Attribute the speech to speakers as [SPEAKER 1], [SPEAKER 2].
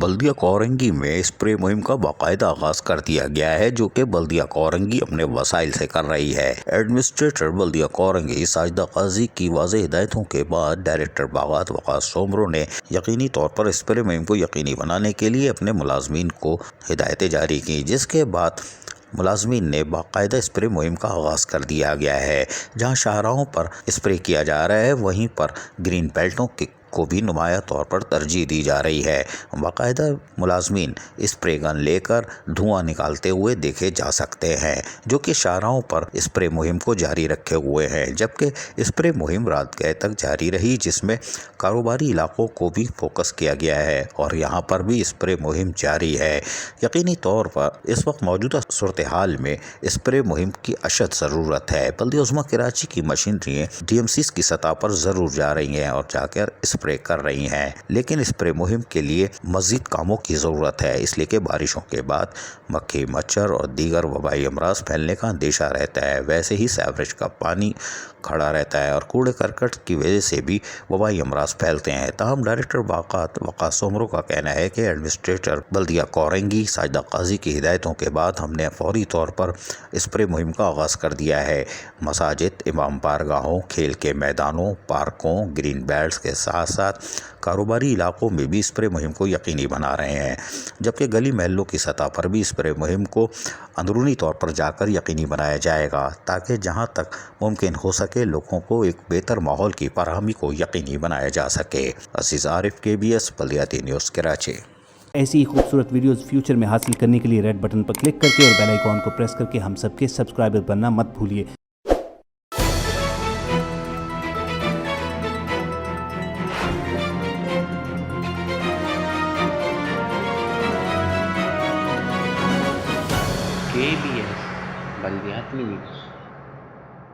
[SPEAKER 1] بلدیہ کورنگی میں اسپرے مہم کا باقاعدہ آغاز کر دیا گیا ہے، جو کہ بلدیہ کورنگی اپنے وسائل سے کر رہی ہے۔ ایڈمنسٹریٹر بلدیہ کورنگی ساجدہ قاضی کی واضح ہدایتوں کے بعد ڈائریکٹر باغات وقاص سومرو نے یقینی طور پر اسپرے مہم کو یقینی بنانے کے لیے اپنے ملازمین کو ہدایتیں جاری کی، جس کے بعد ملازمین نے باقاعدہ اسپرے مہم کا آغاز کر دیا گیا ہے۔ جہاں شاہراہوں پر اسپرے کیا جا رہا ہے، وہیں پر گرین بیلٹوں کو بھی نمایاں طور پر ترجیح دی جا رہی ہے۔ باقاعدہ ملازمین اسپرے گن لے کر دھواں نکالتے ہوئے دیکھے جا سکتے ہیں، جو کہ شاہراہوں پر اسپرے مہم کو جاری رکھے ہوئے ہیں، جبکہ اسپرے مہم رات گئے تک جاری رہی، جس میں کاروباری علاقوں کو بھی فوکس کیا گیا ہے اور یہاں پر بھی اسپرے مہم جاری ہے۔ یقینی طور پر اس وقت موجودہ صورتحال میں اسپرے مہم کی اشد ضرورت ہے۔ بلدیہ عظمیٰ کراچی کی مشینریاں ڈی ایم سیز کی سطح پر ضرور جا رہی ہیں اور جا کر اسپرے کر رہی ہیں، لیکن اسپرے مہم کے لیے مزید کاموں کی ضرورت ہے، اس لیے کہ بارشوں کے بعد مکھی، مچھر اور دیگر وبائی امراض پھیلنے کا اندیشہ رہتا ہے۔ ویسے ہی سیوریج کا پانی کھڑا رہتا ہے اور کوڑے کرکٹ کی وجہ سے بھی وبائی امراض پھیلتے ہیں۔ تاہم ڈائریکٹر باغات وقاص سومرو کا کہنا ہے کہ ایڈمنسٹریٹر بلدیہ کورنگی ساجدہ قاضی کی ہدایتوں کے بعد ہم نے فوری طور پر اسپرے مہم کا آغاز کر دیا ہے۔ مساجد، امام بارگاہوں، کھیل کے میدانوں، پارکوں، گرین بیلٹس کے ساتھ ساتھ کاروباری علاقوں میں بھی اسپرے مہم کو یقینی بنا رہے ہیں، جبکہ گلی محلوں کی سطح پر بھی اسپرے مہم کو اندرونی طور پر جا کر یقینی بنایا جائے گا، تاکہ جہاں تک ممکن ہو سکے لوگوں کو ایک بہتر ماحول کی فراہمی کو یقینی بنایا جا سکے۔ عزیز عارف، KBS بلدیاتی نیوز کراچی۔
[SPEAKER 2] ایسی ہی خوبصورت ویڈیوز فیوچر میں حاصل کرنے کے لیے ریڈ بٹن پر کلک کر کے اور بیل آئیکن کو پریس کر کے ہم سب کے سبسکرائبر بننا مت بھولیے۔
[SPEAKER 3] KBS بلدیاتی نیوز۔